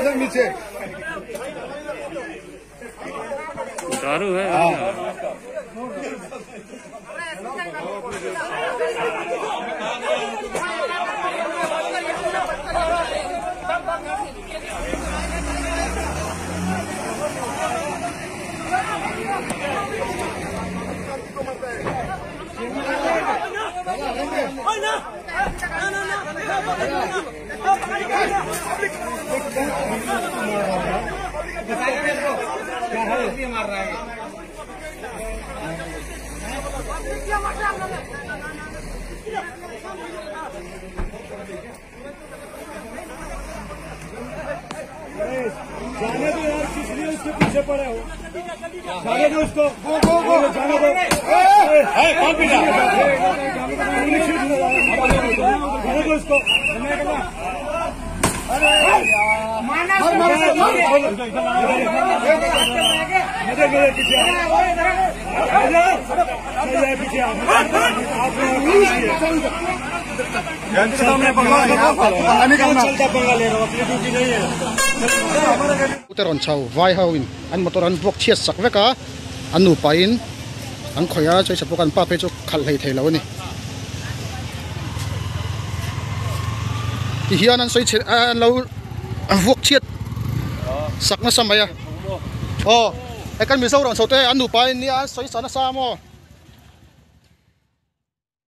इधर नीचे दारू है। मार रहा है जाने दो यार, किस लिए उसके पीछे पड़े हो? जाने दो उसको, जाने दो। कौन पीछे? जाने दो उसको। Uteron chau vai hawin an motoran bok chiat sak veka anu pain an khoya choi sapokan pa pe chu khal hei thei lo ni ti hian an soi che an lo vok chiat sak na samaya o ekan mi zo ron sote anu pain ni an soi sana sa mo